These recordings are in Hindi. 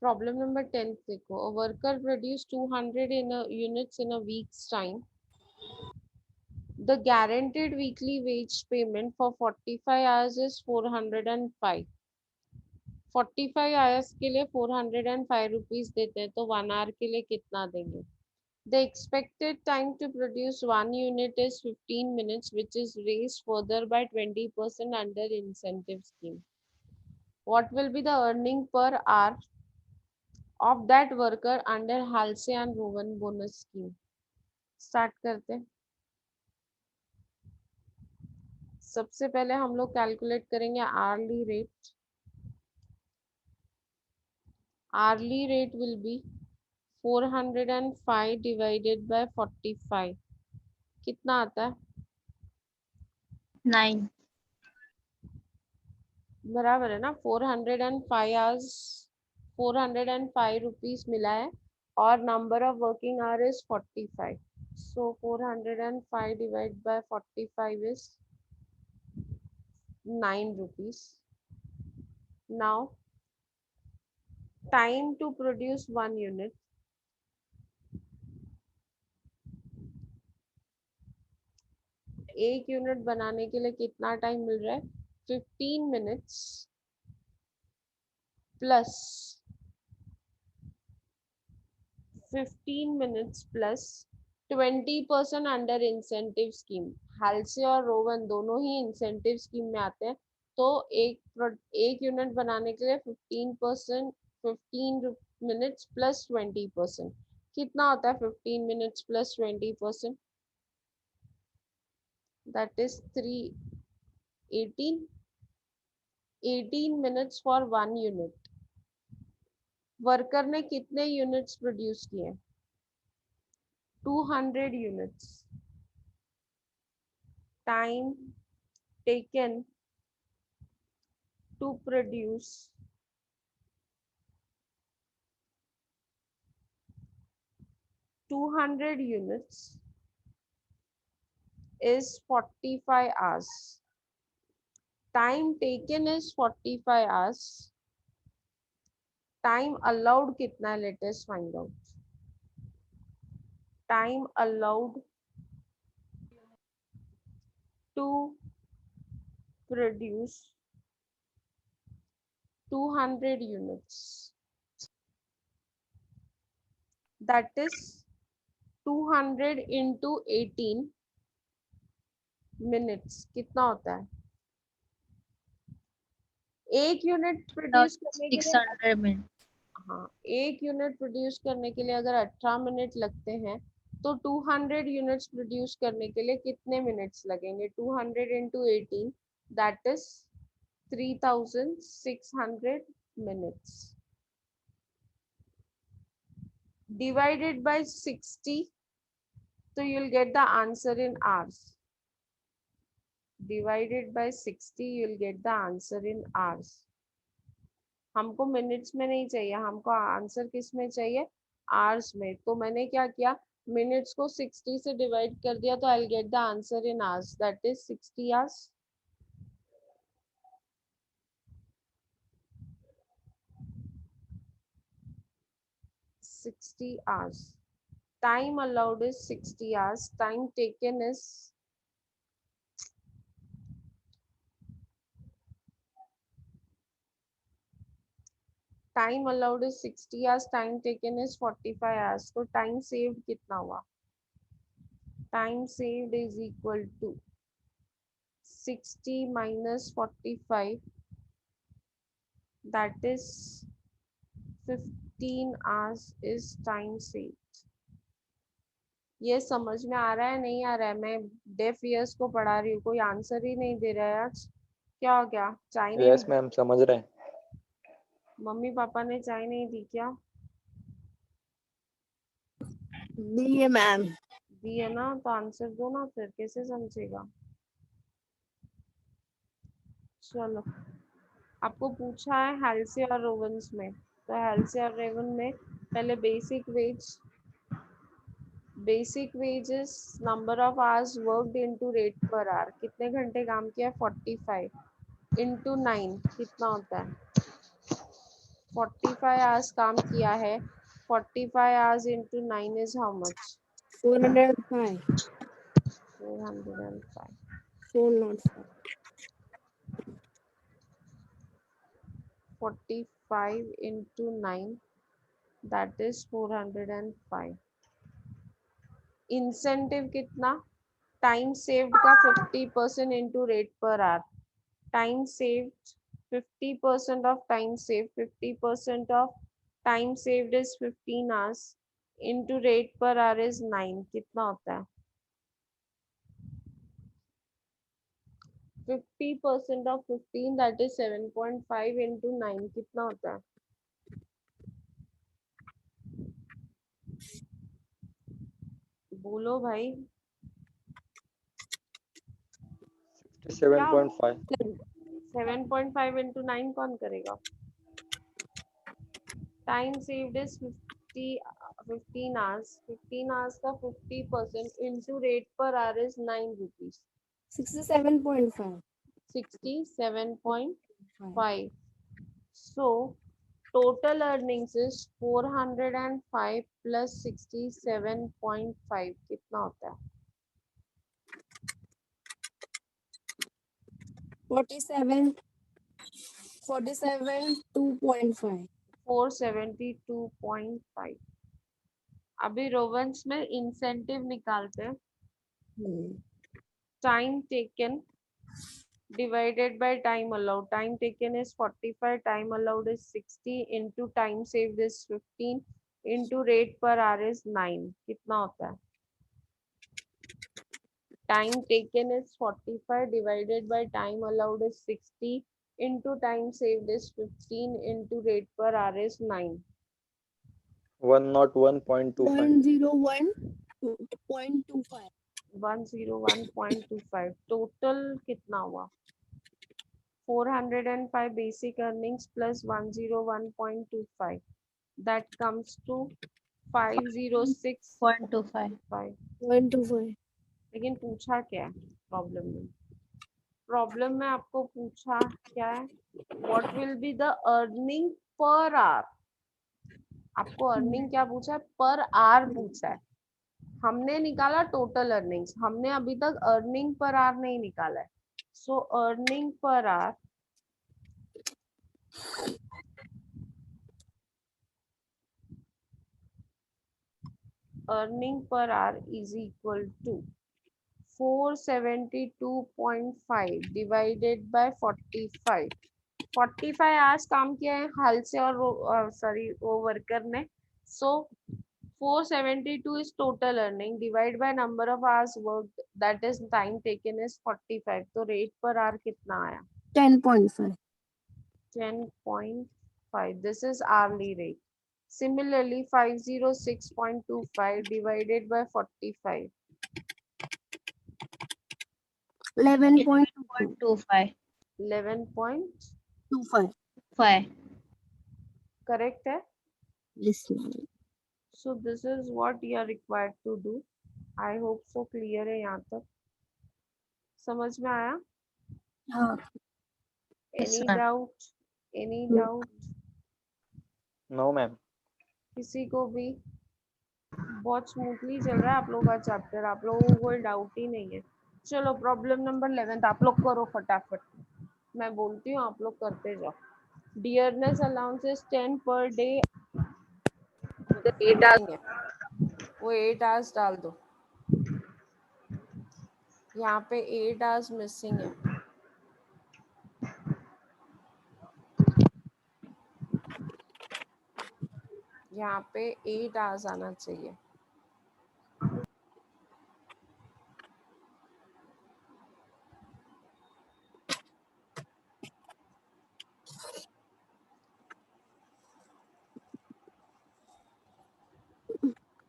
प्रॉब्लम नंबर 10 देखो, a worker produced 200 units in a week's time. The guaranteed weekly wage payment for 45 hours is 405. 45 hours के लिए 405 रुपीज देते हैं, तो 1 आवर के लिए कितना देंगे? The expected time to produce one unit is 15 minutes, which is raised further by 20% under incentive scheme. What will be the earning per hour of that worker under Halsey and Rowan bonus scheme? Start करते हैं। सबसे पहले हम लोग कैलकुलेट करेंगे hourly rate. Hourly rate will be 405 divided by 45। कितना आता है? 9. बराबर है ना? 405 आवर्स, 405 रुपीज मिला है और number of working hour is 45. So 405 divide by 45 is 9 rupees. Now time to produce one unit. एक यूनिट बनाने के लिए कितना टाइम मिल रहा है? 15 minutes plus 15 minutes plus 20% under incentive scheme. Halsey और रोवन दोनों ही इंसेंटिव स्कीम में आते हैं, तो एक यूनिट बनाने के लिए 15%, 15 मिनट्स प्लस 20%। कितना होता है 15 minutes plus 20%? That is 318। 18 minutes for one unit. Worker ने कितने यूनिट्स प्रोड्यूस किए? 200 units. Time taken to produce 200 units is 45 hours. Time taken is 45 hours. Time allowed कितना है? Let us find out. Time allowed to produce 200 units, that is 200 into 18 minutes। कितना होता है? एक यूनिट प्रोड्यूस करने के लिए 600 मिनट. हाँ, एक यूनिट प्रोड्यूस करने के लिए अगर 18 मिनट लगते हैं, तो 200 यूनिट्स प्रोड्यूस करने के लिए कितने मिनट्स लगेंगे? 200 into 18, that is 3600 minutes divided by 60, so you'll get the answer in hours. Divided by 60, you'll get the answer in hours. हमको मिनट्स में नहीं चाहिए, हमको आंसर किस में चाहिए? आवर्स में। तो मैंने क्या किया, मिनट्स को 60 से डिवाइड कर दिया, तो I get the answer in hours, that is 60 hours. hours. Time allowed is 60 hours. Time taken is time allowed is 60 hours. Time taken is 45 hours. तो time saved कितना हुआ? Time saved is equal to 60 minus 45, that is 15 hours is time saved. ये समझ में आ रहा है नहीं आ रहा है? मैं डेफ ईयर्स को पढ़ा रही हूँ, कोई आंसर ही नहीं दे रहा है आज। क्या हो गया? चाय नहीं यस मैम, समझ रहे हैं। मम्मी पापा ने चाय नहीं दी क्या? दी है मैम। दी है ना, तो आंसर दो ना, फिर कैसे समझेगा? चलो, आपको पूछा है हेल्सी और रोवंस में, तो हेल्सी और रेवन में पहले basic wages number of hours worked into rate per our. कितने घंटे काम किया? 45 इंटू 9 कितना होता है? 45 hours काम किया है, 45 hours into 9 is how much? 405. 405. 405. 45 into 9, that is 405. Incentive कितना? टाइम सेव्ड का 50% into rate per hour. Time saved 50% of time save, 50% of time saved is 15 hours into rate per hour is 9. कितना होता है? 50% ऑफ 15, दैट इज 7.5 इंटू 9. कितना होता है? बोलो भाई. 67.5. 7.5 इंटू 9 कौन करेगा? Time saved is 15 hours. 15 hours का 50% into rate per hour is 9 rupees. 67.5. 67.5. So total earnings is 405 plus 67.5. कितना होता है? 47. 2.5. 472.5. अभी रोवंस में इंसेंटिव निकालते हैं. Time taken divided by time allowed. Time taken is 45, time allowed is 60, into time saved is 15, into rate per hour is 9. कितना होता है? Time taken is 45 divided by time allowed is 60, into time saved is 15, into rate per hour is 9. 101.25. 101.25. 101.25. Total कितना हुआ? 405 basic earnings plus 101.25. That comes to 506.25. 0.25. 125. लेकिन पूछा क्या है प्रॉब्लम में? प्रॉब्लम में आपको पूछा क्या है? What will be the earning per our. आपको अर्निंग क्या पूछा है? पर आवर पूछा है. हमने निकाला टोटल अर्निंग्स, हमने अभी तक अर्निंग पर आवर नहीं निकाला है. So earning per hour earning per hour is equal to 472.5 divided by 45. 45 hours काम किया है हाल से और वो वर्कर ने. So 472 is total earning divide by number of hours worked, that is time taken is 45. तो rate per hour कितना आया? 10.5. 10.5. This is hourly rate. Similarly, 506.25 divided by 45. 11.25. 11.25. Correct है? Yes. So this is what you are required to do. I hope so clear है यहाँ तक. समझ में आया? हाँ. Any ma'am. doubt? Any No. doubt? No, ma'am. किसी को भी? बहुत स्मूथली चल रहा है आप लोगों का चैप्टर, आप लोगों को कोई डाउट ही नहीं है. चलो प्रॉब्लम नंबर 11 आप लोग करो फटाफट. मैं बोलती हूँ आप लोग करते जाओ. Dearness allowance is 10 per day. 8 hours है, वो 8 hours डाल दो. यहाँ पे 8 hours मिसिंग है. यहाँ पे 8 hours आना चाहिए.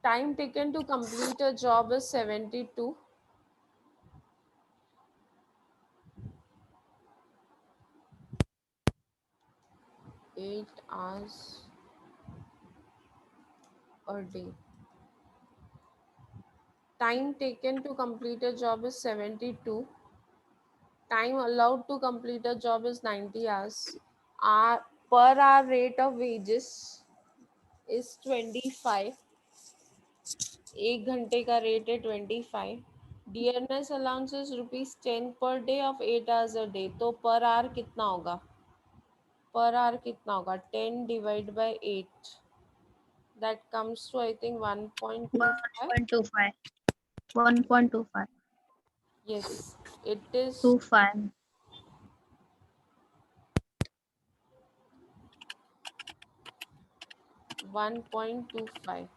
Time taken to complete a job is 72. Eight hours a day. Time taken to complete a job is 72. Time allowed to complete a job is 90 hours. per hour rate of wages is 25. एक घंटे का रेट है 25. Dearness allowances ₹10 per day of 8 hours a day. तो पर आवर कितना होगा? पर आवर कितना होगा? 10 divide by 8. That comes to I think 1.25. 1.25. 1.25. Yes, it is 25. 1.25.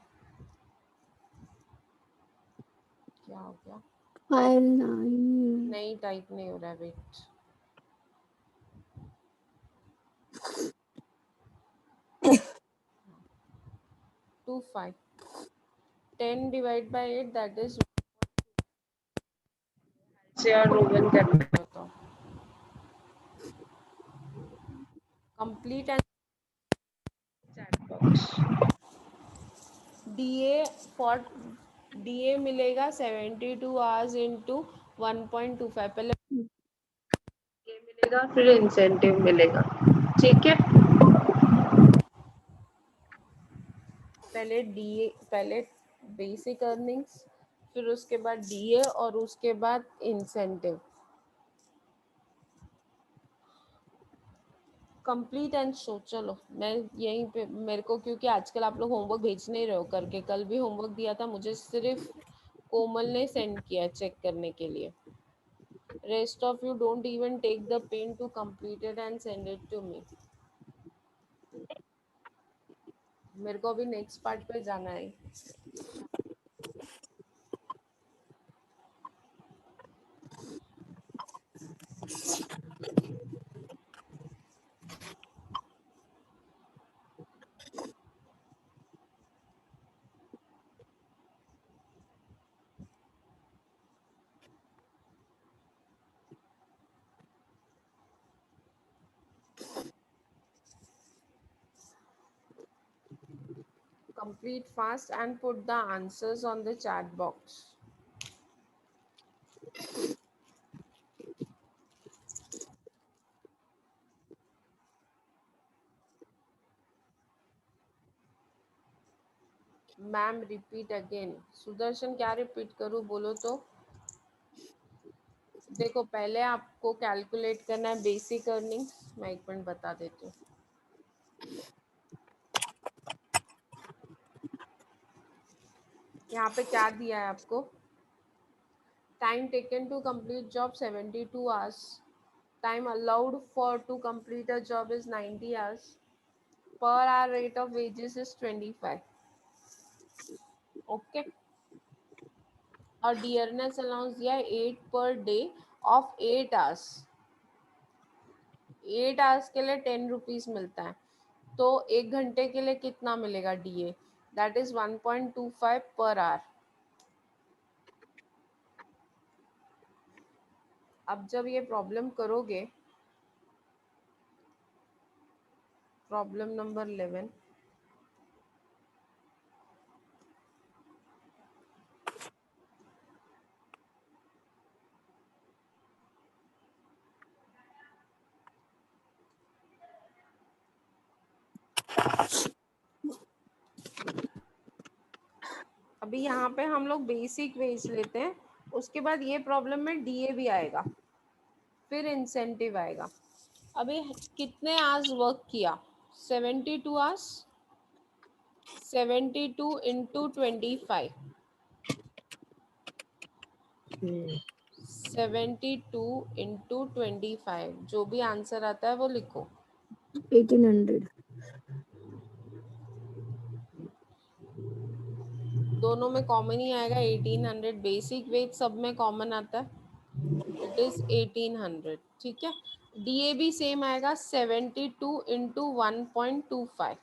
क्या हो गया? 5.9. नहीं, टाइप नहीं हो रहा है. Wait. 25. 10 divided by 8, that is से और रोगन करना होता. Complete and chat box. DA for DA मिलेगा 72 hours into 1.25. पहले DA मिलेगा, फिर इंसेंटिव मिलेगा. ठीक है. पहले बेसिक अर्निंग्स, फिर उसके बाद DA और उसके बाद इंसेंटिव. Complete and show. चलो मैं यहीं पे, मेरे को क्योंकि आजकल आप लोग होमवर्क भेज नहीं रहे हो करके, कल भी होमवर्क दिया था, मुझे सिर्फ कोमल ने सेंड किया चेक करने के लिए. Rest of you don't even take the pen to complete it and send it to me. मेरे को अभी नेक्स्ट पार्ट पे जाना है. Complete fast and put the answers on the chat box. Ma'am repeat again. Sudarshan क्या रिपीट करूँ बोलो तो? देखो पहले आपको कैलकुलेट करना है बेसिक अर्निंग्स. मैं एक मिनट बता देती हूँ. यहाँ पे क्या दिया है आपको? Time taken to complete job 72 hours. Time allowed for to complete a job is 90 hours. Per hour rate of wages is 25. Okay. और डियरनेस अलाउंस दिया है 8 per day of 8 hours. 8 hours के लिए 10 रुपीज मिलता है. तो एक घंटे के लिए कितना मिलेगा DA? That is 1.25 per hour. अब जब ये प्रॉब्लम करोगे, प्रॉब्लम नंबर 11, अभी यहाँ पे हम लोग बेसिक वेज लेते हैं. उसके बाद ये प्रॉब्लम में DA भी आएगा, फिर इंसेंटिव आएगा. अभी कितने आवर्स वर्क किया? 72 आवर्स. 72 इंटू 25. 72 इंटू 25. जो भी आंसर आता है वो लिखो. 1800. दोनों में कॉमन ही आएगा 1800. बेसिक वेज सब में कॉमन आता है. It is 1800. ठीक है. DA भी सेम आएगा 72 इंटू 1.25.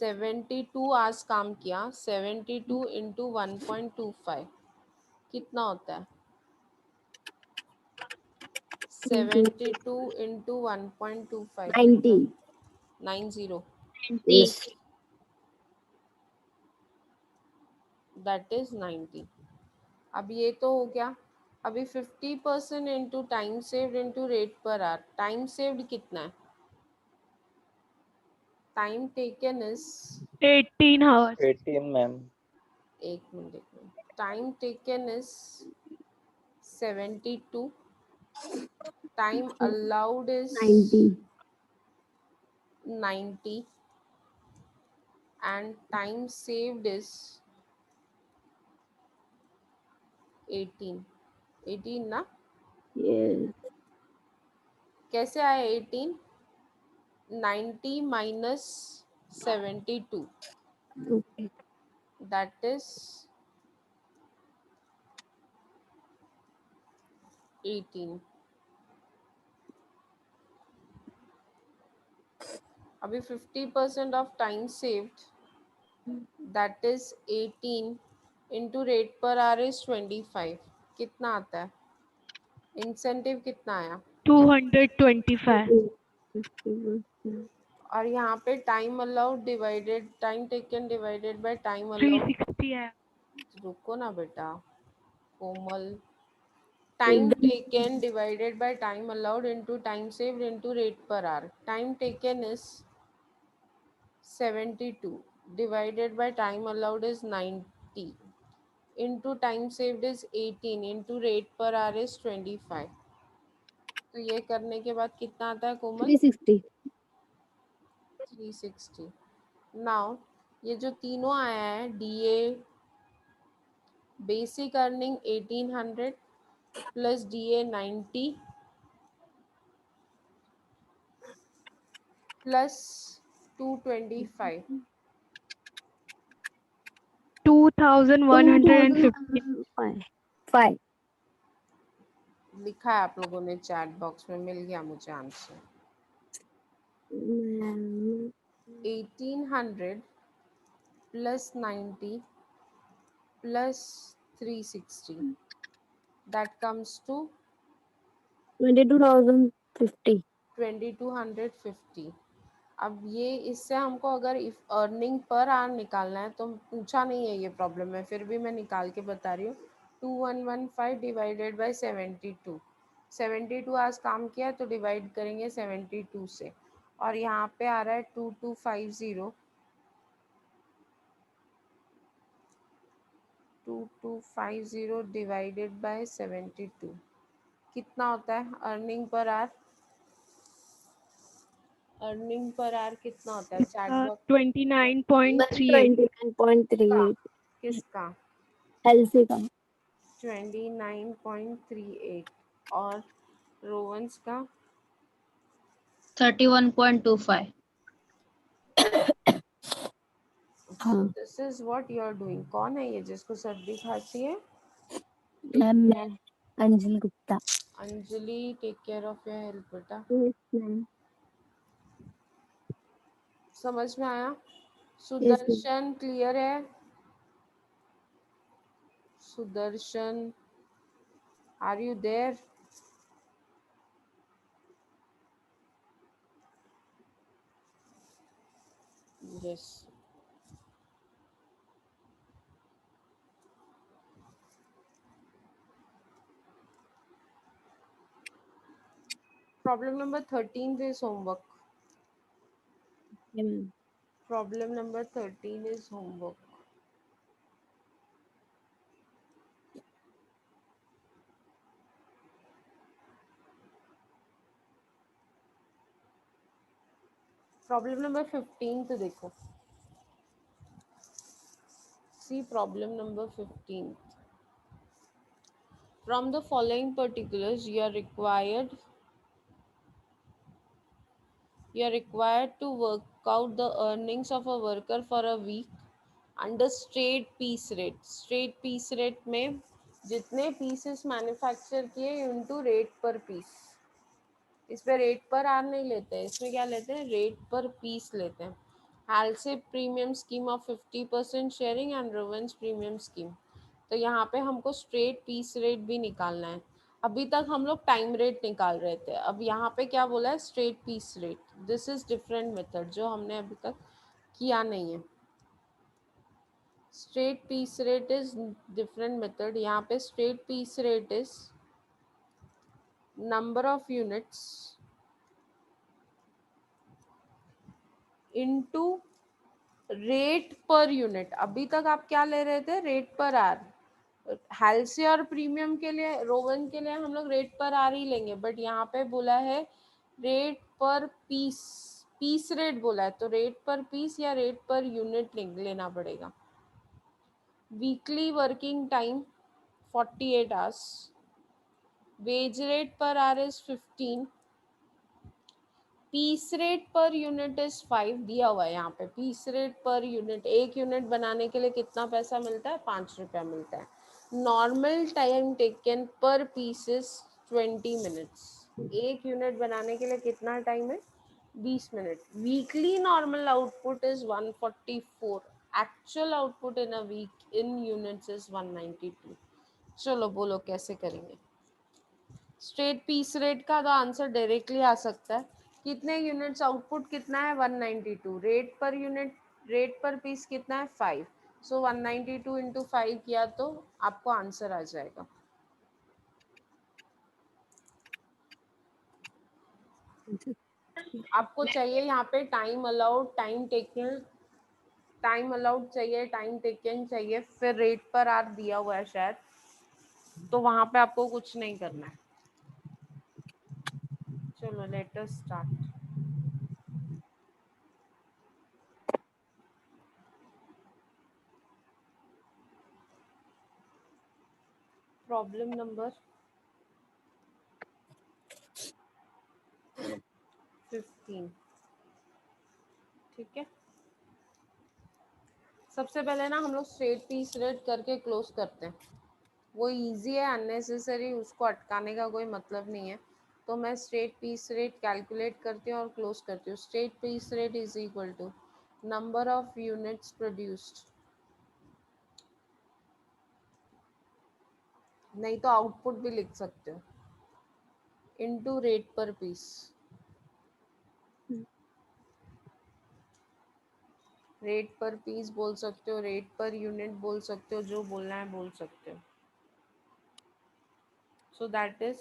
72 आवर्स काम किया. 72 इंटू 1.25 कितना होता है? 72 इंटू 1.25 90. 90. Yes. That is 90. अब ये तो हो गया. अभी 50% into time saved into rate per hour. Time saved कितना है? Time taken is 18 hours. 18 ma'am. एक minute. Time taken is 72. Time allowed is 90. 90 and time saved is 18. 18 ना? Yes. कैसे आया 18? 90 minus 72, Okay. that is 18. अभी 50% of time saved, that is 18 into rate per hour is 25. कितना आता है? इंसेंटिव कितना आया? 225. और यहाँ पे time allowed divided time taken divided by time allowed. 360 है. रुको ना बेटा Komal. Time taken divided by time allowed into time saved into rate per hour. Time taken is 72 divided by time allowed is 90 into time saved is 18 into rate per hour is 25. तो ये करने के बाद कितना आता है कोमल? 360. 360. नाउ ये जो तीनों आया है DA basic earning 1800 plus DA 90 plus 225 2150. 5. लिखा है आप लोगों ने चैट बॉक्स में. मिल गया मुझे answer. 1800 plus 90 plus 360, that comes to 22,050. 2250. अब ये इससे हमको अगर इफ अर्निंग पर आवर निकालना है तो पूछा नहीं है ये प्रॉब्लम में, फिर भी मैं निकाल के बता रही हूँ. 2115 डिवाइडेड बाय 72. 72 आज काम किया तो डिवाइड करेंगे 72 से. और यहाँ पे आ रहा है 2250. 2250 डिवाइडेड बाय 72 कितना होता है? Earning per our. Earning per our कितना होता है? Chat box 29.38. 29.38. किसका? एलसी का 29.38. और रोवंस का 31.25. हाँ. This is what you are doing. कौन है ये जिसको सर्दी खांसी है? Ma'am Anjali Gupta. Anjali take care of your health बेटा. समझ में आया? सुदर्शन क्लियर है? Sudarshan are you there? Yes. Problem number 13 is homework. Problem number 13 is homework. Problem number 15 तो देखो. See problem number 15. From the following particulars, you are required to work out the earnings of a worker for a week under straight piece rate. Straight piece rate में जितने pieces manufacture किए into rate per piece. इस पे रेट पर आर नहीं लेते हैं, इसमें क्या लेते हैं? रेट पर पीस लेते हैं. Halsey premium scheme of 50% sharing and Rowan's premium scheme. तो यहाँ पे हमको स्ट्रेट पीस रेट भी निकालना है. अभी तक हम लोग टाइम रेट निकाल रहे थे, अब यहाँ पे क्या बोला है? Straight piece rate. This is different method जो हमने अभी तक किया नहीं है. straight piece rate is different method. यहाँ पे straight piece rate is number of units into rate per unit. अभी तक आप क्या ले रहे थे? Rate per are. हेल्सी और प्रीमियम के लिए, रोवन के लिए हम लोग रेट पर आर ही लेंगे, बट यहाँ पे बोला है rate per piece. Piece rate बोला है, तो रेट पर पीस या रेट पर यूनिट लेना पड़ेगा. Weekly working time 48 hours. Wage rate per hour is 15. Piece rate per unit is 5 दिया हुआ है यहाँ पे. पीस रेट पर यूनिट, एक यूनिट बनाने के लिए कितना पैसा मिलता है? 5 रुपया मिलता है. Normal time taken per piece is 20 minutes. एक यूनिट बनाने के लिए कितना टाइम है? 20 minute. Weekly normal output is 144. Actual output in a week in units is 192. चलो बोलो कैसे करेंगे. स्ट्रेट पीस रेट का तो आंसर डायरेक्टली आ सकता है. कितने यूनिट्स आउटपुट कितना है? 192. Rate per unit, rate per piece कितना है? 5. सो 192 इंटू 5 किया तो आपको आंसर आ जाएगा. आपको चाहिए यहाँ पे time allowed, time taken, time allowed चाहिए, टाइम टेकन चाहिए, फिर रेट पर आर दिया हुआ है शायद, तो वहां पे आपको कुछ नहीं करना है. चलो let us start. Problem number 15. ठीक है, सबसे पहले ना हम लोग स्ट्रेट पीस रेट करके क्लोज करते हैं. वो इजी है, अननेसेसरी उसको अटकाने का कोई मतलब नहीं है. तो मैं स्ट्रेट पीस रेट कैलकुलेट करती हूँ और क्लोज करती हूँ. Straight piece rate is equal to number of units produced, नहीं तो आउटपुट भी लिख सकते हो, into rate per piece. Rate per piece बोल सकते हो, रेट पर यूनिट बोल सकते हो, जो बोलना है बोल सकते हो. सो दैट इज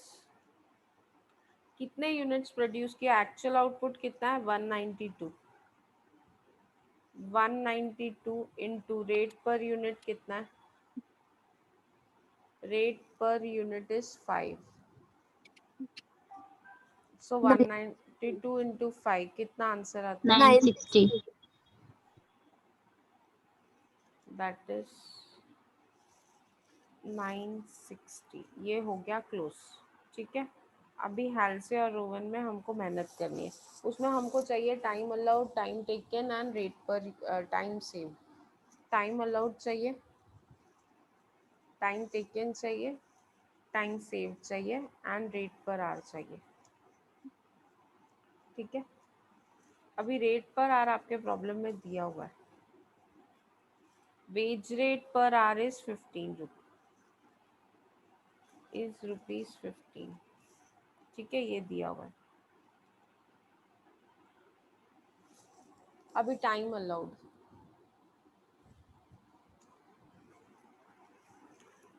कितने यूनिट्स प्रोड्यूस किया, एक्चुअल आउटपुट कितना है? 192. 192 इंटू रेट पर यूनिट कितना है? Rate per unit is 5. So 192 into 5 कितना आंसर आता है? 960. That is 960. ये हो गया क्लोज. ठीक है, अभी हेल्से और रोवन में हमको मेहनत करनी है. उसमें हमको चाहिए time allowed, time taken and rate पर टाइम सेव. टाइम अलाउड चाहिए, टाइम टेकन चाहिए, टाइम सेव चाहिए एंड रेट पर आर चाहिए. ठीक है, अभी रेट पर आर आपके प्रॉब्लम में दिया हुआ है. Veg rate per hour is 15 rupees 15. ठीक है, ये दिया हुआ है. अभी टाइम अलाउड,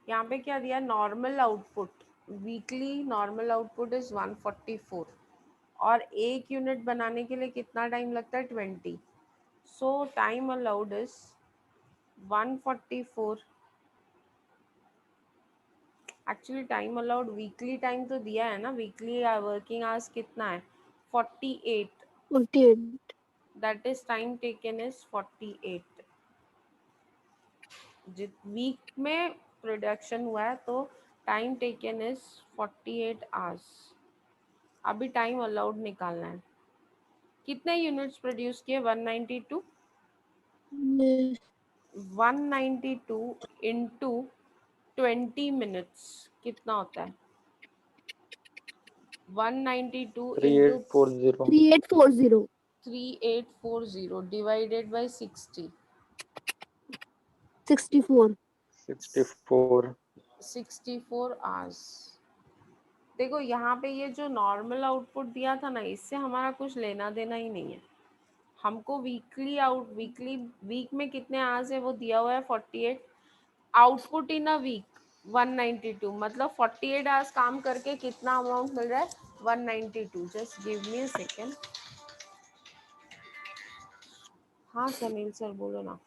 यहाँ पे क्या दिया? Normal output, weekly normal output is 144 और एक यूनिट बनाने के लिए कितना टाइम लगता है? 20. सो time allowed is 144. Actually time allowed weekly time तो दिया है ना, वीकली वर्किंग आवर्स कितना है? 48. 48. That is time taken is 48. जित वीक में प्रोडक्शन हुआ है तो टाइम टेकन इज 48 आवर्स. अभी टाइम अलाउड निकालना है. कितने यूनिट्स प्रोड्यूस किए? 192. Yes. 192 इंटू 20 मिनट्स कितना होता है? 192 इंटू 3840. 3840. 3840 divided by 60. 64. 64. 64 आवर्स. देखो यहाँ पे ये जो नॉर्मल आउटपुट दिया था ना, इससे हमारा कुछ लेना देना ही नहीं है. हमको वीकली वीक में कितने आवर्स है वो दिया हुआ है 48। आउटपुट इन अ वीक 192, मतलब 48 आवर्स काम करके कितना अमाउंट मिल रहा है 192। Just give me a second. हाँ सनील सर बोलो ना।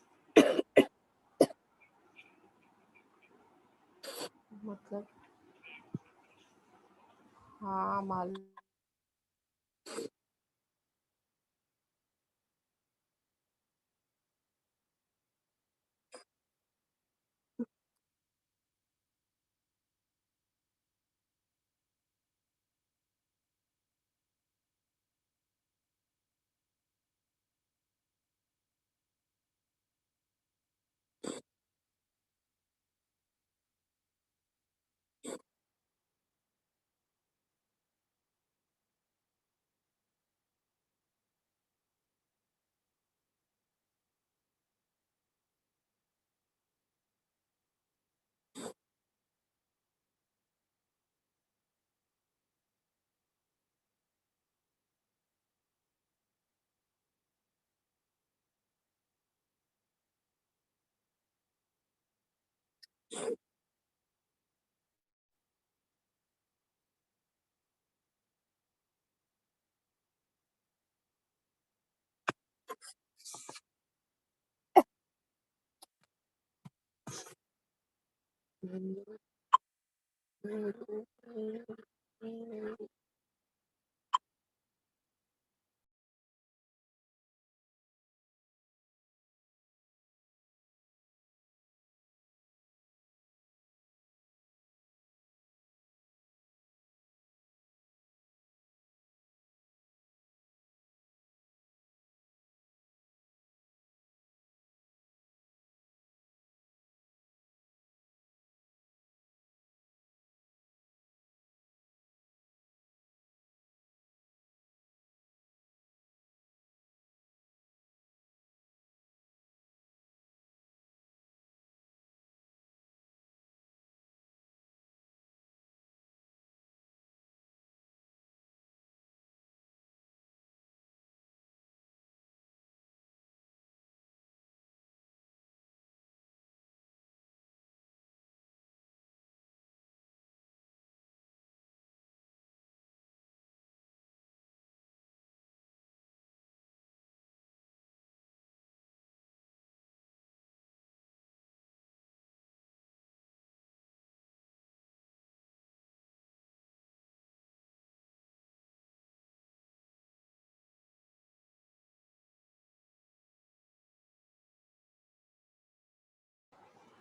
मतलब हाँ मालूम।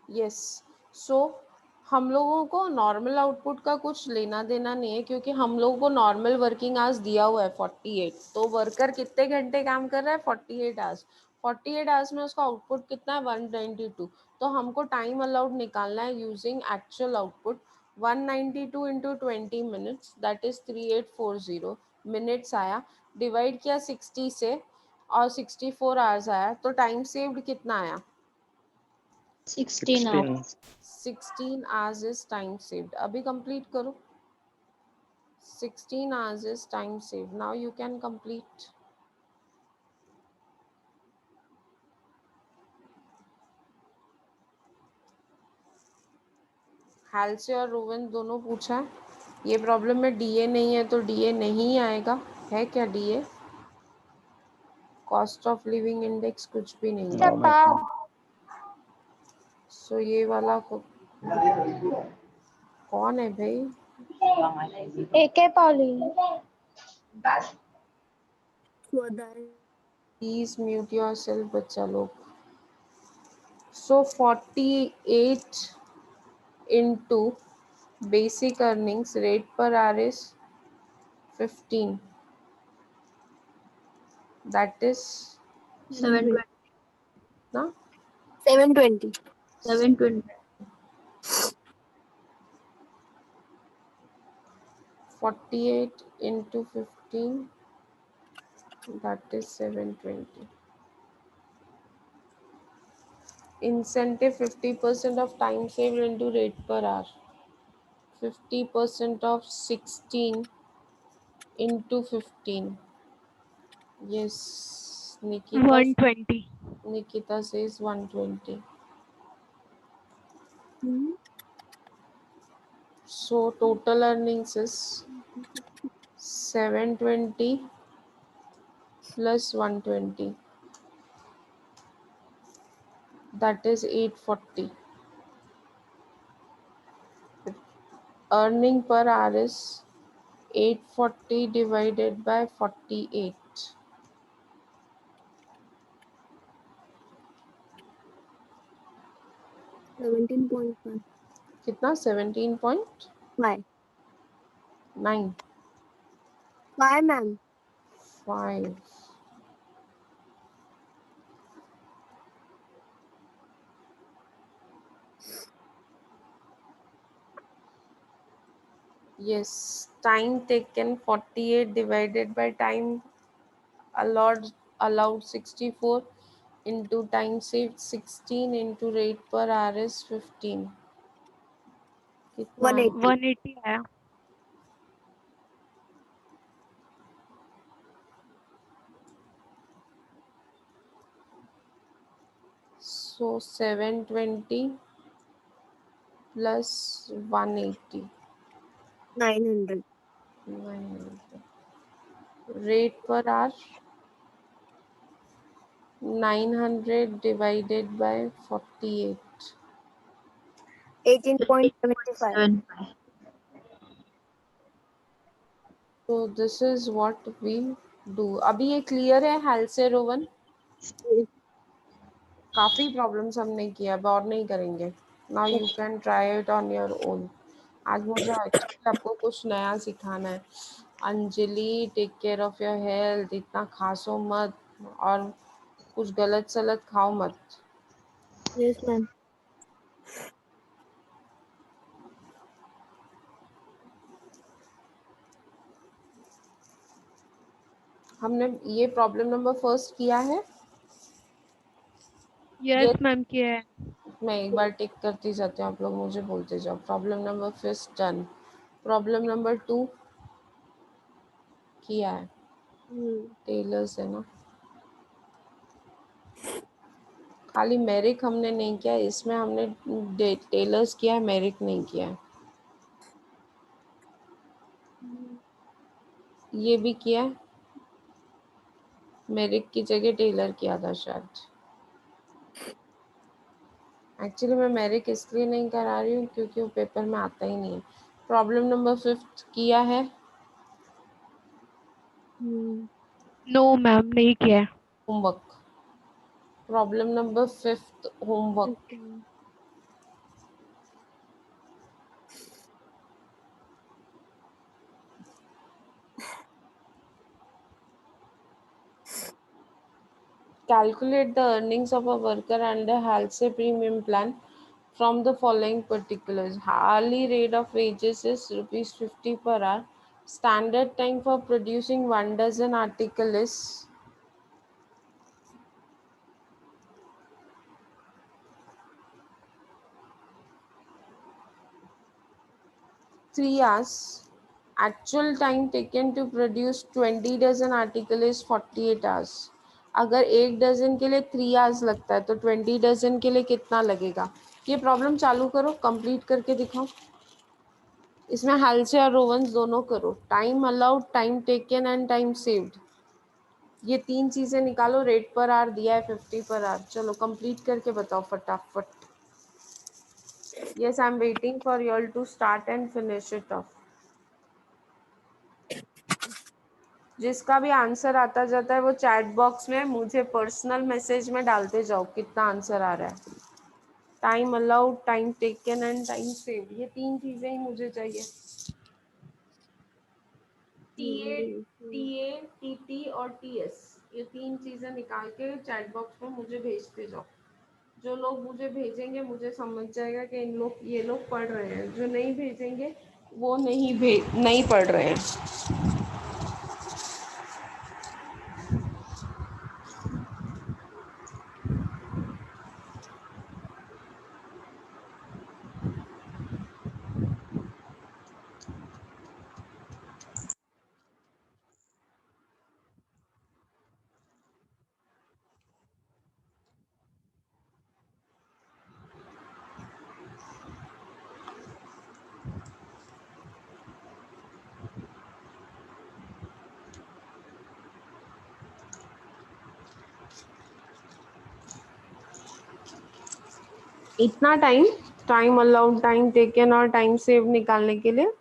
यस। सो हम लोगों को नॉर्मल आउटपुट का कुछ लेना देना नहीं है, क्योंकि हम लोगों को नॉर्मल वर्किंग आवर्स दिया हुआ है 48। तो वर्कर कितने घंटे काम कर रहा है 48 आवर्स। 48 आवर्स में उसका आउटपुट कितना है 192। तो हमको टाइम अलाउड निकालना है using actual output. 192 into 20 minutes that is 3840 minutes आया। डिवाइड किया 60 से और 64 आवर्स आया, तो टाइम सेव्ड कितना आया 16 hours. 16 hours is time saved. अभी complete करो। 16 hours is time saved. Now you can complete. हालसे और रोवन दोनों पूछा है। ये प्रॉब्लम में डीए नहीं है तो डीए नहीं आएगा। है क्या DA? Cost of living index कुछ भी नहीं है। No, ma'am. सो ये वाला कौन है भाई? AK Pauline. Please mute your self बच्चा लोग। सो 48 into basic earnings rate per hour is 15. That is 720. na 720. 720. 48 into 15, that is 720. Incentive 50% of time saved into rate per hour. 50% of 16 into 15. Yes, Nikita 120. Nikita says 120. So total earnings is 720 plus 120. That is 840. Earning per hour is 840 divided by 48. 17.5. कितना 17.9 Why, ma'am? 5. Yes, time taken 48 divided by time allowed 64 into time saved 16 into rate per hour is 15. कितना है? 180. 180 आया. So 720 plus 180. 900. 980. Rate per hour 900 divided by 48. 18.75. 7. So this is what we do. अभी ये clear है हाल से रोवन? काफ़ी प्रॉब्लम्स हमने किया, अब और नहीं करेंगे. Now you can try it on your own. आज मुझे एक्चुअली आपको कुछ नया सिखाना है. Anjali, take care of your health. इतना खासो मत और कुछ गलत सलत खाओ मत. Yes, ma'am. हमने ये प्रॉब्लम नंबर फर्स्ट किया है. Yes, ma'am, किया है. मैं एक बार टिक करती जाती हूँ, आप लोग मुझे बोलते जाओ. Problem number first done. Problem number 2 किया है. टेलर्स है ना. खाली मेरिक हमने नहीं किया, इसमें हमने टेलर्स किया है, मेरिक नहीं किया है. ये भी किया है. मेरिक की जगह टेलर किया था शायद. एक्चुअली मैं मेरिक इसलिए नहीं करा रही हूँ क्योंकि वो पेपर में आता ही नहीं है. प्रॉब्लम नंबर 5 किया है. No, ma'am, नहीं किया है. Homework. Problem number 5 homework. Calculate the earnings of a worker under HALSE premium plan from the following particulars. Hourly rate of wages is rupees 50 per hour. Standard time for producing 1 dozen article is 3 hours. Actual time taken to produce 20 dozen article is 48 hours. अगर 1 डजन के लिए 3 आवर्स लगता है तो 20 डजन के लिए कितना लगेगा? ये प्रॉब्लम चालू करो, कंप्लीट करके दिखाओ. इसमें हालसे और रोवंस दोनों करो. Time allowed, time taken and time saved. ये 3 चीजें निकालो. रेट पर आवर दिया है 50 पर आवर. चलो कंप्लीट करके बताओ फटाफट. Yes, I am waiting for you all to start and finish it off. जिसका भी आंसर आता जाता है वो चैट बॉक्स में मुझे पर्सनल मैसेज में डालते जाओ कितना आंसर आ रहा है. Time allowed, time taken and time saved. ये 3 चीजें ही मुझे चाहिए. टीए, टीटी और टीएस. ये 3 चीजें निकाल के चैट बॉक्स में मुझे भेजते जाओ. जो लोग मुझे भेजेंगे मुझे समझ जाएगा कि ये लोग पढ़ रहे हैं. जो नहीं भेजेंगे वो नहीं पढ़ रहे हैं. इतना time, time allowed, time taken और टाइम सेव निकालने के लिए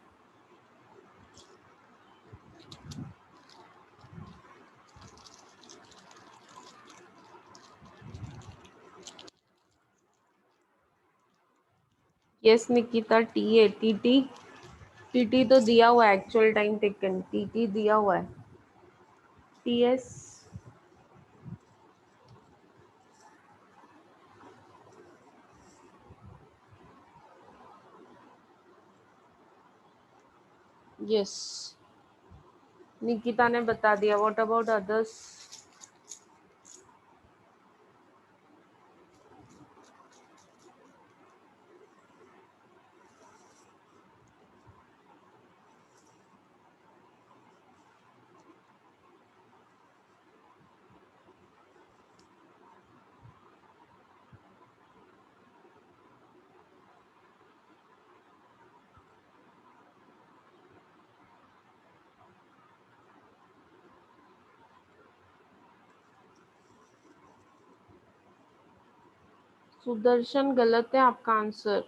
yes Nikita, T A T T, TT तो दिया हुआ है, एक्चुअल टाइम टेकन टीटी दिया हुआ है। टीएस यस निकिता ने बता दिया। What about others? सुदर्शन गलत है आपका आंसर।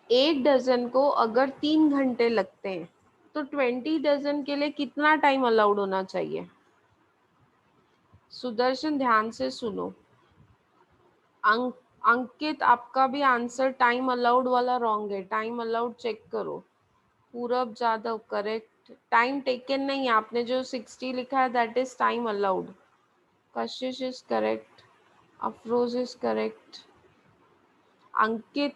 एक डजन को अगर 3 घंटे लगते हैं तो 20 डजन के लिए कितना टाइम अलाउड होना चाहिए? सुदर्शन ध्यान से सुनो। अंकित आपका भी आंसर टाइम अलाउड वाला रॉन्ग है। टाइम अलाउड चेक करो। पूरब जादव करेक्ट। टाइम टेकन नहीं, आपने जो 60 लिखा है that is time allowed. Kashish is correct. Afroz is correct. Ankit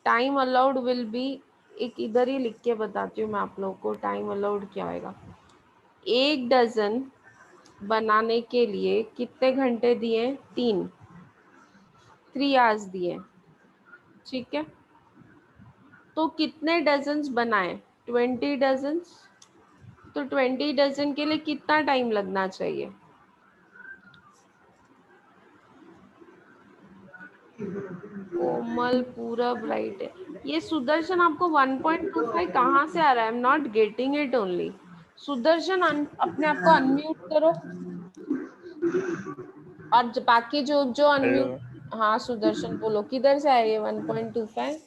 time allowed will be, एक इधर ही लिख के बताती हूँ मैं आप लोगों को टाइम अलाउड क्या आएगा। एक डजन बनाने के लिए कितने घंटे दिए? 3 आवर्स दिए, ठीक है। तो कितने डजन्स बनाए? 20 डजन्स। तो 20 डजन के लिए कितना टाइम लगना चाहिए? कोमल पूरब राइट है। ये सुदर्शन आपको 1.25 कहाँ से आ रहा है? I am not getting it only. Sudarshan अपने आप को अनम्यूट करो। और बाकी जो जो हेलो अनम्यूट, हाँ सुदर्शन बोलो किधर से आए ये 1.25?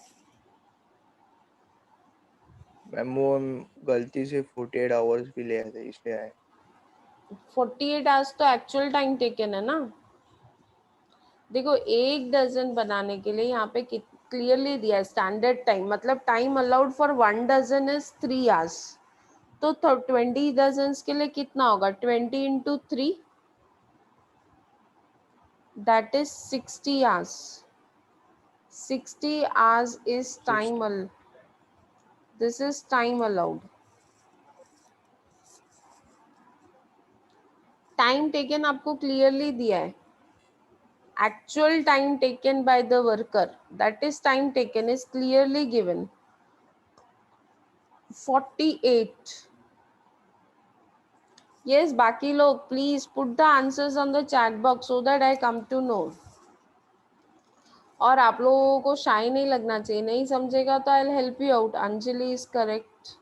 मैम, वो गलती से 48 आवर्स भी ले आए थे, इसलिए आए। 48 आवर्स तो एक्चुअल टाइम टेकन है ना। देखो एक डजन बनाने के लिए यहाँ पे क्लियरली दिया है स्टैंडर्ड टाइम, मतलब time allowed for 1 dozen is 3 hours. तो 20 डजन के लिए कितना होगा? 20 into 3, that is 60 hours. 60 hours is time, 60 this is time allowed. Time taken आपको क्लियरली दिया है। Actual time taken by the worker, that is time taken is clearly given 48. Yes, baki log please put the answers on the chat box so that I come to know. और आप लोगों को शाई नहीं लगना चाहिए, नहीं समझेगा तो I will help you out. Anjali is correct.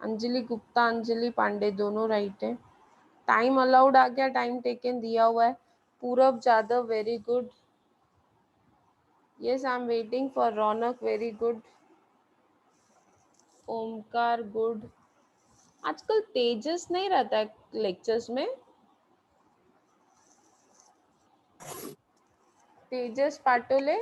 Anjali Gupta, Anjali Pandey दोनों राइट है। टाइम अलाउड आ गया, टाइम टेकन दिया हुआ है। Purab Jadhav very good. Yes I am waiting for Raunak, very good. Omkar good. आजकल तेजस नहीं रहता है लेक्चर्स में। Tejas Patole,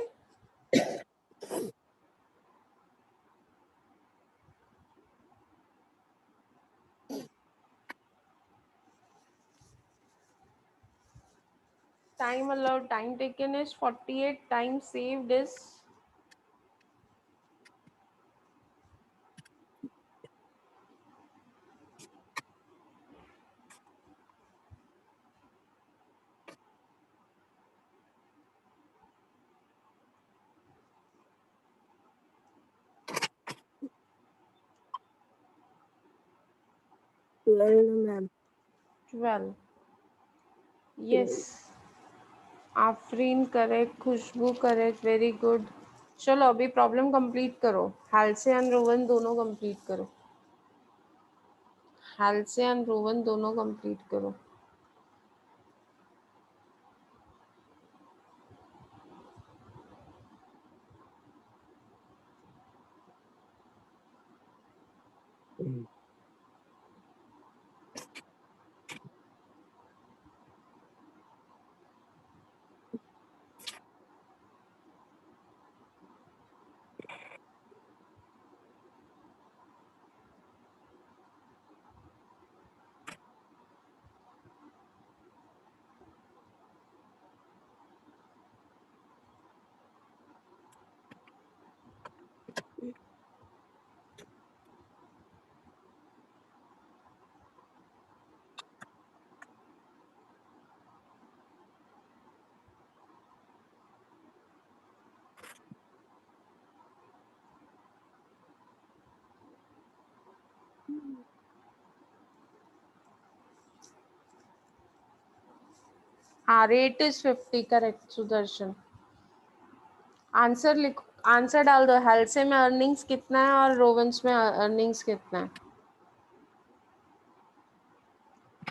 time allowed, time taken is 48, time saved is 12 ma'am. 12। yes, Afreen correct, Khushboo correct, very good. चलो अभी प्रॉब्लम कंप्लीट करो। हालसे एंड रोवन दोनों कंप्लीट करो। हालसे एंड रोवन दोनों कंप्लीट करो। हाँ, rate is 50 correct Sudarshan. Answer लिखो, आंसर डाल दो। हेल्से में अर्निंग्स कितना है और रोवंस में अर्निंग्स कितना है?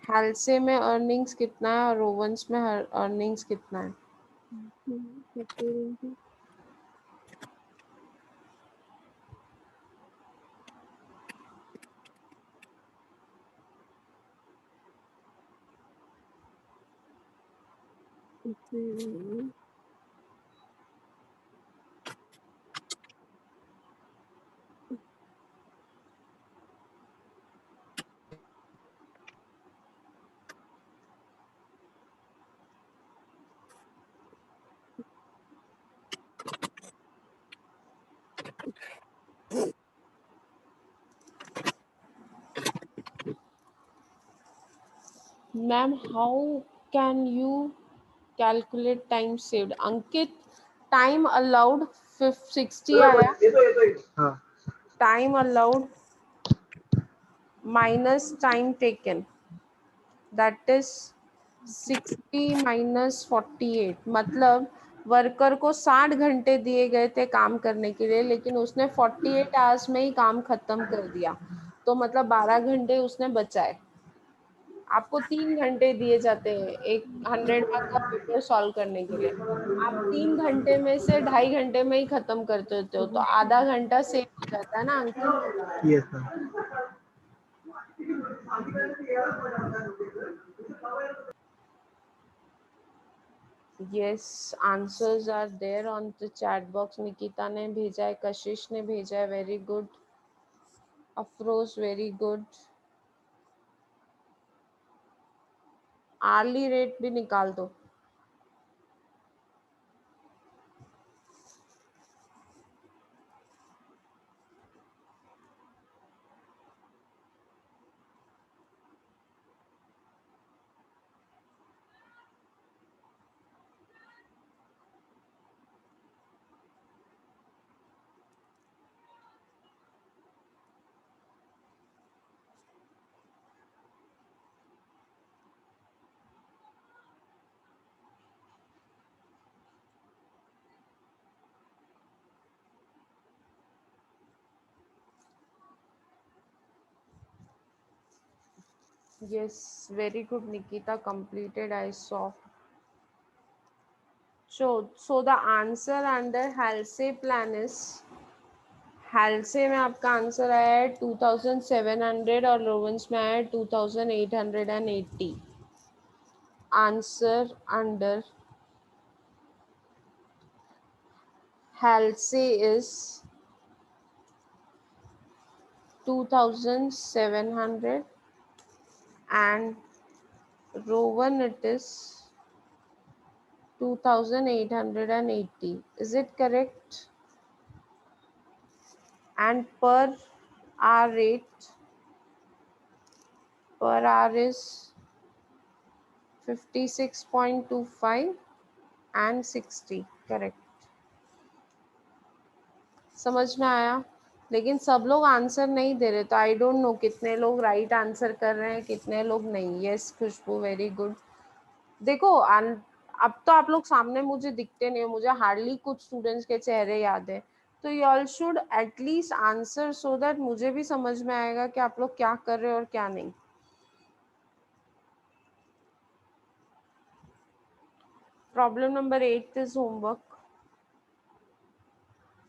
हेल्से में अर्निंग्स कितना है और रोवंस में अर्निंग्स कितना है? Ma'am how can you calculate time saved? Ankit time allowed 60 आया, हाँ time allowed minus time taken, that is 60 minus 48। मतलब वर्कर को 60 घंटे दिए गए थे काम करने के लिए, लेकिन उसने 48 आवर्स में ही काम खत्म कर दिया, तो मतलब 12 घंटे उसने बचाए। आपको 3 घंटे दिए जाते हैं एक 100 मार्क का पेपर सॉल्व करने के लिए, आप 3 घंटे में से 2.5 घंटे में ही खत्म कर देते हो, तो आधा घंटा सेव हो जाता है ना Ankit? Yes ma'am. Yes, answers are there on the chat box. Nikita ने भेजा है, कशिश ने भेजा है, very good. Afroz very good. Hourly rate भी निकाल दो। Yes, very good, Nikita. Completed, I saw. So the answer under Halsey plan is, Halsey में आपका आंसर आया है 2700 और रोवंस में आया है 2880। Answer under Halsey is 2700 and Rowan it is 2880. Is it correct? And per hour rate per hour is 56.25 and 60 correct. समझ में आया? लेकिन सब लोग आंसर नहीं दे रहे, तो आई डोंट नो कितने लोग राइट आंसर कर रहे हैं, कितने लोग नहीं। यस खुशबू वेरी गुड। देखो अब तो आप लोग सामने मुझे दिखते नहीं हो, मुझे हार्डली कुछ स्टूडेंट्स के चेहरे याद है, तो you all should at least answer so that मुझे भी समझ में आएगा कि आप लोग क्या कर रहे हो और क्या नहीं। Problem number 8 is homework.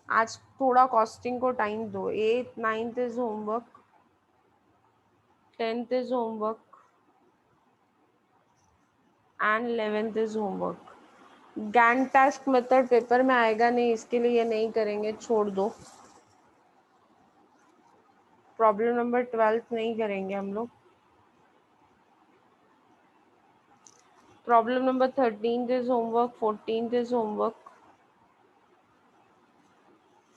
आज थोड़ा कॉस्टिंग को टाइम दो। 8th 9th is homework, 10th is homework and 11th is homework. Gantt task method paper में आएगा नहीं, इसके लिए ये नहीं करेंगे, छोड़ दो। प्रॉब्लम नंबर 12 नहीं करेंगे हम लोग। Problem number 13 is homework, 14 is homework.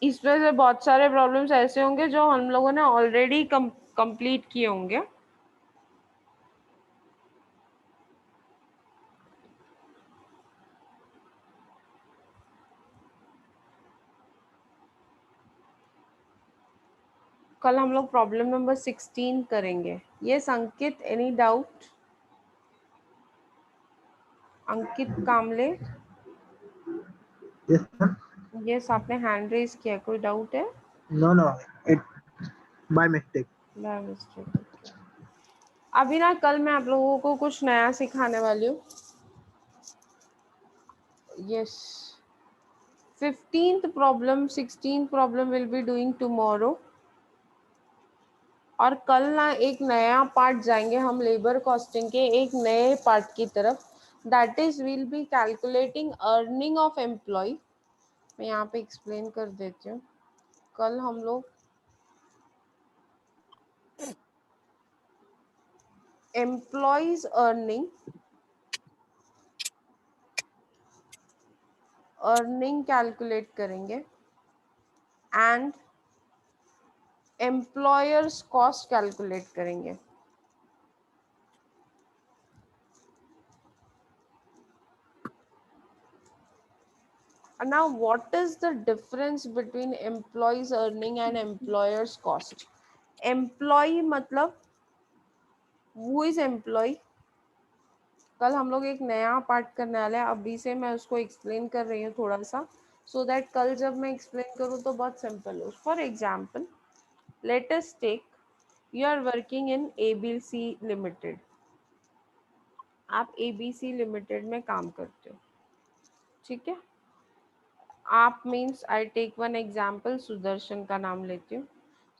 इसमें से बहुत सारे प्रॉब्लम्स ऐसे होंगे जो हम लोगों ने ऑलरेडी कंप्लीट किए होंगे। कल हम लोग प्रॉब्लम नंबर 16 करेंगे। ये संकित, एनी डाउट? अंकित कामले, Yes, ma'am. यस आपने हैंड रेज किया, कोई डाउट है? No, no. It by mistake. By mistake. अभी ना कल मैं आप लोगों को कुछ नया सिखाने वाली हूँ। Yes 15th problem 16th problem will be doing tomorrow. और कल ना एक नया पार्ट जाएंगे हम लेबर कॉस्टिंग के एक नए पार्ट की तरफ, that is will be calculating earning of employee. मैं यहाँ पे एक्सप्लेन कर देती हूँ। कल हम लोग एम्प्लॉयज अर्निंग कैलकुलेट करेंगे एंड एम्प्लॉयर्स कॉस्ट कैलकुलेट करेंगे। Now what is the difference between employees earning and employers cost? Employee मतलब who is employee? कल हम लोग एक नया पार्ट करने वाले हैं, अभी से मैं उसको एक्सप्लेन कर रही हूँ थोड़ा सा, सो दैट कल जब मैं एक्सप्लेन करूँ तो बहुत सिंपल हो। For example let us take you are working in ABC limited. आप ABC लिमिटेड में काम करते हो, ठीक है। आप means I take one example, Sudarshan का नाम लेती हूँ।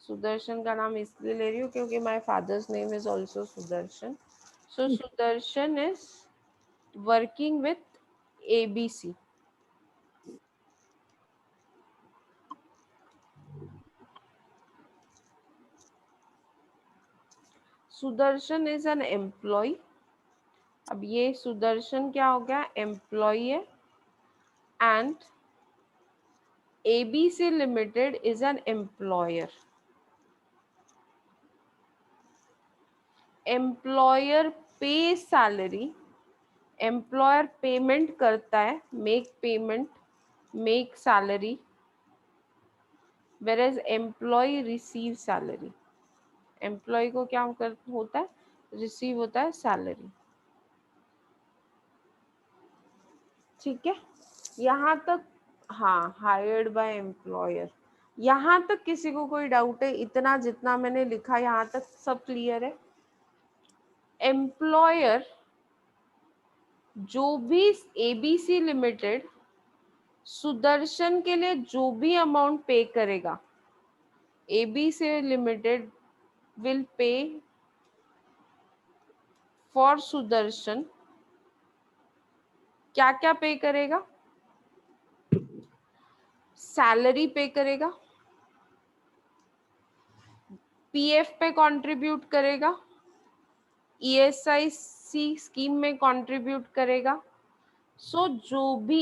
सुदर्शन का नाम इसलिए ले रही हूँ क्योंकि my father's name is also Sudarshan. So Sudarshan is working with ABC। Sudarshan is an employee. अब ये सुदर्शन क्या हो गया, एम्प्लॉय है, and ABC limited is an employer. Employer pay salary, employer payment करता है, make payment, make salary, whereas employee receive salary. Employee को क्या होता है, रिसीव होता है सैलरी, ठीक है। यहाँ तक हाँ, हायर्ड बाय एम्प्लॉयर। यहाँ तक किसी को कोई डाउट है? इतना जितना मैंने लिखा यहाँ तक सब क्लियर है? एम्प्लॉयर जो भी ABC लिमिटेड सुदर्शन के लिए जो भी अमाउंट पे करेगा, ABC limited will pay for Sudarshan. क्या क्या पे करेगा? सैलरी पे करेगा, PF पे कंट्रीब्यूट करेगा, ESIC स्कीम में कंट्रीब्यूट करेगा। सो जो भी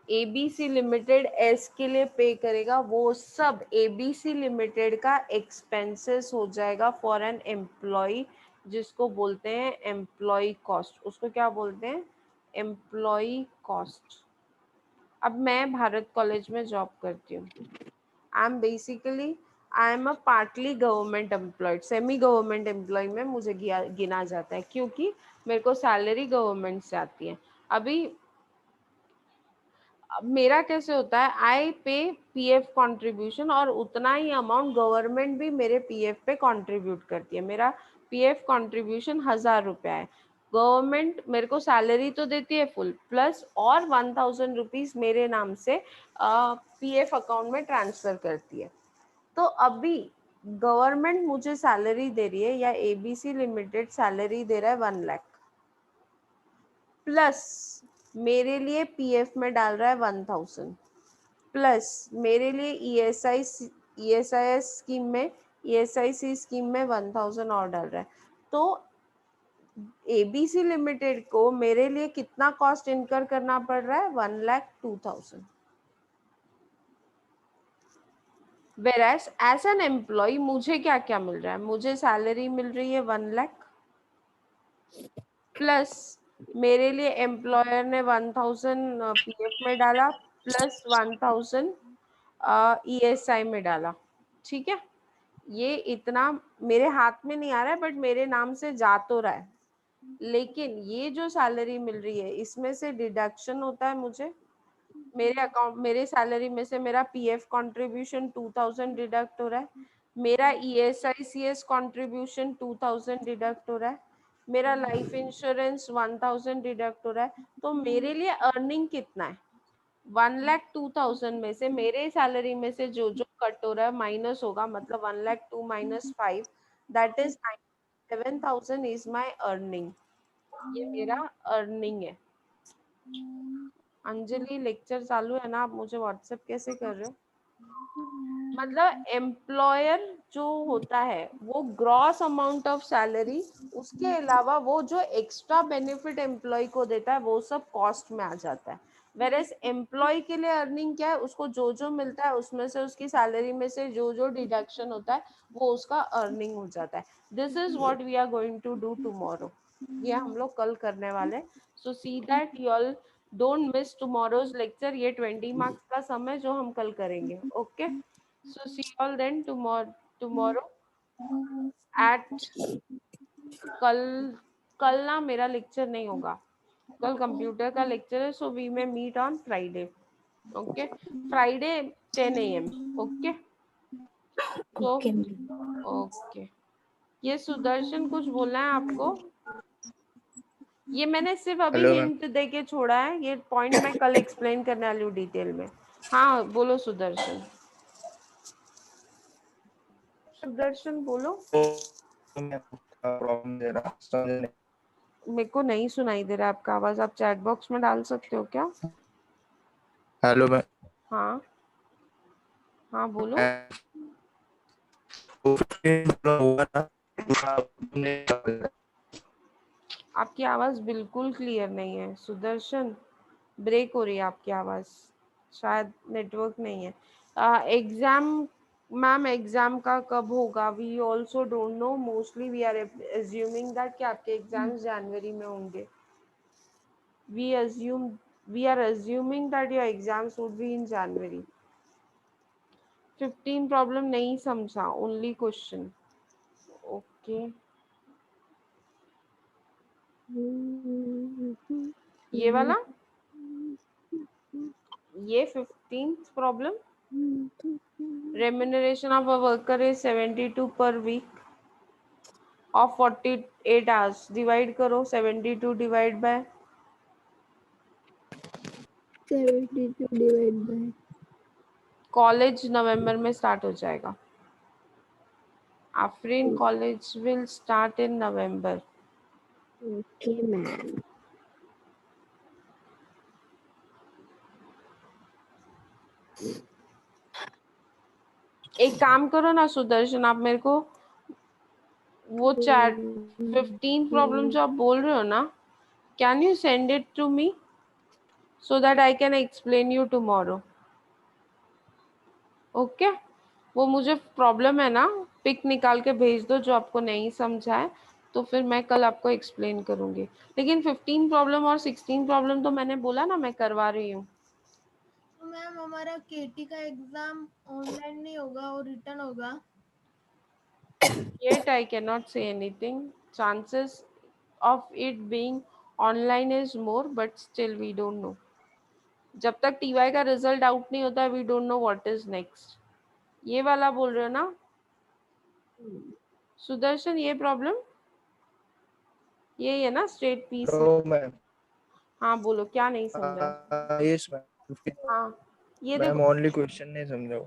ABC लिमिटेड एस के लिए पे करेगा वो सब ABC लिमिटेड का एक्सपेंसेस हो जाएगा फॉर एन एम्प्लॉय, जिसको बोलते हैं एम्प्लॉय कॉस्ट। उसको क्या बोलते हैं, एम्प्लॉय कॉस्ट। अब मैं भारत कॉलेज में जॉब करती हूँ। I am a partly government employed, semi government employee में मुझे गिना जाता है क्योंकि मेरे को सैलरी गवर्नमेंट से आती है। अभी मेरा कैसे होता है, आई पे PF कंट्रीब्यूशन और उतना ही अमाउंट गवर्नमेंट भी मेरे PF पे कंट्रीब्यूट करती है। मेरा PF कंट्रीब्यूशन 1000 रुपया है। गवर्नमेंट मेरे को सैलरी तो देती है फुल, प्लस और 1000 रुपीज मेरे नाम से PF अकाउंट में ट्रांसफर करती है। तो अभी गवर्नमेंट मुझे सैलरी दे रही है या ABC लिमिटेड सैलरी दे रहा है 1 लाख, प्लस मेरे लिए PF में डाल रहा है 1000, प्लस मेरे लिए ESIS स्कीम में ESIC स्कीम में 1000 और डाल रहा है। तो ABC लिमिटेड को मेरे लिए कितना कॉस्ट इनकर करना पड़ रहा है, 1,02,000। Whereas एज एन एम्प्लॉय मुझे क्या क्या मिल रहा है, मुझे सैलरी मिल रही है 1 लाख, प्लस मेरे लिए एम्प्लॉयर ने 1000 PF में डाला, प्लस 1000 ESI में डाला, ठीक है। ये इतना मेरे हाथ में नहीं आ रहा है बट मेरे नाम से जा तो रहा है। लेकिन ये जो सैलरी मिल रही है इसमें से डिडक्शन होता है मुझे, मेरे अकाउंट मेरे सैलरी में से मेरा पीएफ कंट्रीब्यूशन 2000 डिडक्ट हो रहा है, मेरा ईएसआईसीएस कंट्रीब्यूशन 2000 डिडक्ट हो रहा है, मेरा लाइफ इंश्योरेंस 1000 डिडक्ट हो रहा है। तो मेरे लिए अर्निंग कितना है? 1,02,000 में से मेरे सैलरी में से जो जो कट हो रहा है माइनस होगा, मतलब 1,02,000 minus 5, that is 7,000 is my earning. ये मेरा अर्निंग है। अंजलि लेक्चर चालू है ना, आप मुझे व्हाट्सएप कैसे कर रहे हो? मतलब एम्प्लॉयर जो होता है वो ग्रॉस अमाउंट ऑफ सैलरी, उसके अलावा वो जो एक्स्ट्रा बेनिफिट एम्प्लॉय को देता है वो सब कॉस्ट में आ जाता है। वेरेस एम्प्लॉय के लिए अर्निंग क्या है, उसको जो जो मिलता है उसमें से उसकी सैलरी में से जो जो डिडक्शन होता है वो उसका अर्निंग हो जाता है। This is what we are going to do tomorrow. ये हम लोग कल करने वाले। So see that you all don't miss tomorrow's lecture. ये 20 मार्क्स का समय जो हम कल करेंगे। Okay, so see you all then tomorrow at कल कल ना मेरा लेक्चर नहीं होगा, कल कंप्यूटर का लेक्चर है, so we may meet on Friday. Okay, Friday 10 AM। Okay, तो ओके मैम। ओके। ये सुदर्शन कुछ बोलना है आपको? ये मैंने सिर्फ अभी हेलो मैम। हिंट दे के छोड़ा है, ये पॉइंट मैं कल एक्सप्लेन करने वाली हूँ डिटेल में। हाँ बोलो सुदर्शन, सुदर्शन बोलो। प्रॉब्लम दे रहा समझ नहीं। मेरे को नहीं सुनाई दे रहा आपका आवाज, आप चैट बॉक्स में डाल सकते हो क्या? Hello ma'am. हाँ हाँ बोलो। हुआ था। आपकी आवाज बिल्कुल क्लियर नहीं है सुदर्शन, ब्रेक हो रही है आपकी आवाज, शायद नेटवर्क नहीं है। एग्जाम मैम, एग्जाम का कब होगा? We also don't know, mostly we are assuming that कि आपके एग्जाम्स जनवरी में होंगे। We assume we are assuming that your exams would be in January. 15 problem नहीं समझा, ओनली क्वेश्चन। ओके, ये वाला, ये 15th problem. Remuneration of a worker is 72 per week of 48 hours. Divide करो 72 divide by 72 divide by. College नवंबर में स्टार्ट हो जाएगा। Afreen college will start in November. Okay ma'am. एक काम करो ना सुदर्शन, आप मेरे को वो चैट 15 प्रॉब्लम जो आप बोल रहे हो ना, can you send it to me so that I can explain you tomorrow? Okay, वो मुझे प्रॉब्लम है ना, पिक निकाल के भेज दो जो आपको नहीं समझा है, तो फिर मैं कल आपको एक्सप्लेन करूंगी। लेकिन 15 प्रॉब्लम और 16 प्रॉब्लम तो मैंने बोला ना मैं करवा रही हूँ। तो मैम हमारा केटी का एग्जाम ऑनलाइन नहीं होगा और रिटर्न होगा? Yet I cannot say anything. Chances of it being online is more, but still we don't know. जब तक टीवाई का रिजल्ट आउट नहीं होता we don't know what is next. ये वाला बोल रहे हो ना सुदर्शन? ये प्रॉब्लम यही है ना, स्ट्रेट पीस। Hello ma'am. हाँ बोलो, क्या नहीं समझा? Yes ma'am. हाँ ये मैम देखो, ओनली क्वेश्चन नहीं समझा।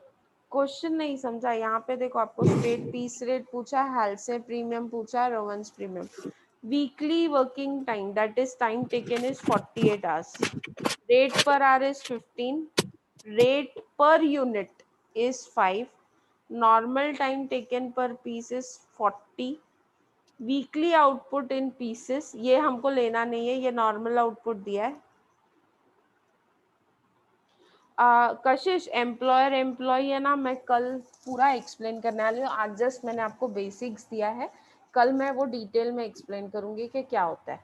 क्वेश्चन नहीं समझा। यहाँ पे देखो, आपको स्ट्रेट पीस रेट पूछा है, हेल्से प्रीमियम पूछा है, Rowan's premium. Weekly working time that is time taken is 48 hours. Rate per hour is 15, rate per unit is 5, normal time taken per piece is 40, weekly output in pieces, ये हमको लेना नहीं है, ये नॉर्मल आउटपुट दिया है। कशिश एम्प्लॉयर एम्प्लॉय है ना, मैं कल पूरा एक्सप्लेन करने वाली हूँ, आज जस्ट मैंने आपको बेसिक्स दिया है, कल मैं वो डिटेल में एक्सप्लेन करूंगी कि क्या होता है।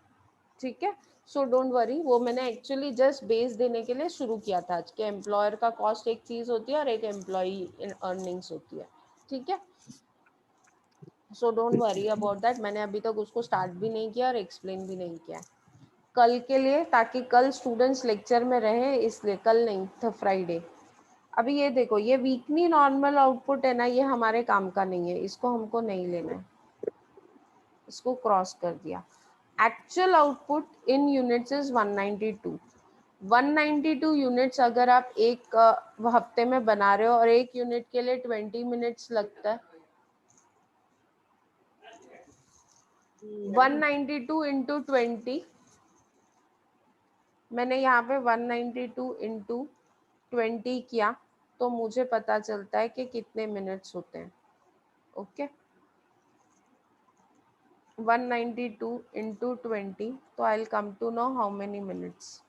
ठीक है, सो डोंट वरी, वो मैंने एक्चुअली जस्ट बेस देने के लिए शुरू किया था आज, कि एम्प्लॉयर का कॉस्ट एक चीज़ होती है और एक एम्प्लॉई अर्निंग्स होती है। ठीक है, so don't worry about that. मैंने अभी तक उसको स्टार्ट भी नहीं किया और एक्सप्लेन भी नहीं किया कल के लिए, ताकि कल स्टूडेंट्स लेक्चर में रहे, इसलिए कल नहीं था फ्राइडे। अभी ये देखो, ये वीकली नॉर्मल आउटपुट है ना, ये हमारे काम का नहीं है, इसको हमको नहीं लेना है, इसको क्रॉस कर दिया। Actual output in units is 192। 192 units अगर आप एक हफ्ते में बना रहे हो और एक यूनिट के लिए 20 मिनट्स लगता है, 192 इंटू 20, मैंने यहाँ पे 192 इंटू 20 किया तो मुझे पता चलता है कि कितने मिनट्स होते हैं। ओके, 192 इंटू 20, तो I will come to know how many minutes.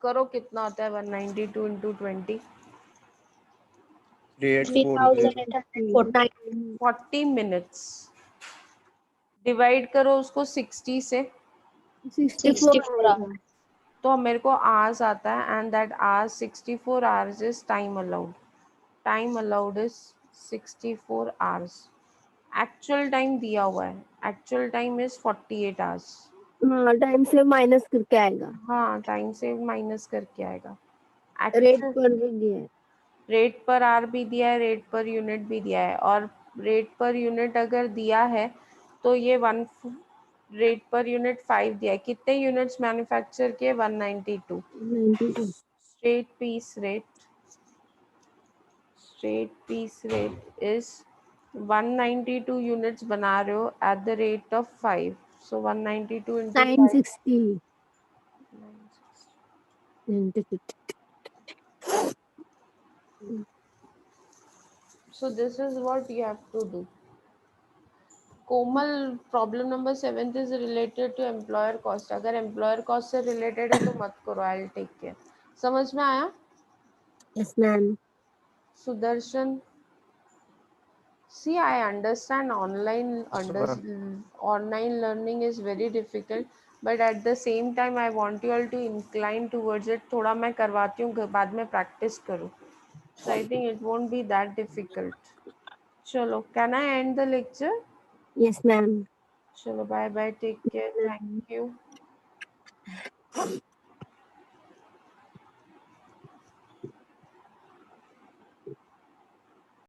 करो कितना होता है 192 इंटू 20? 3840 40 मिनट्स। डिवाइड करो उसको 60 से 64 तो मेरे को आवर्स आता है, and that hours 64 hours is time allowed. Time allowed is 64 hours. Actual time दिया हुआ है, एक्चुअल टाइम इज 48 आवर्स। हाँ, टाइम से माइनस करके आएगा। हाँ, टाइम से माइनस करके आएगा। रेट पर भी दिया है। रेट पर आर भी दिया है, रेट पर यूनिट भी दिया है, और रेट पर यूनिट अगर दिया है तो ये रेट पर यूनिट 5 दिया है। कितने यूनिट्स मैन्युफैक्चर किए? 192। 92 straight piece rate is 192 units बना रहे हो at the rate of 5, so 192 into 5, 960 so this is what you have to do. Komal, problem number 7 is related to employer cost. अगर एम्प्लॉयर कॉस्ट से रिलेटेड है तो मत करो, आई विल टेक केयर। समझ में आया? Yes ma'am. Sudarshan, see, I understand online learning is very difficult, but at the same time I want you all to incline towards it. थोड़ा मैं करवाती हूँ, बाद में प्रैक्टिस करो, so I think it won't be that difficult. चलो, can I end the lecture? Yes ma'am. चलो, bye bye, take care, thank you.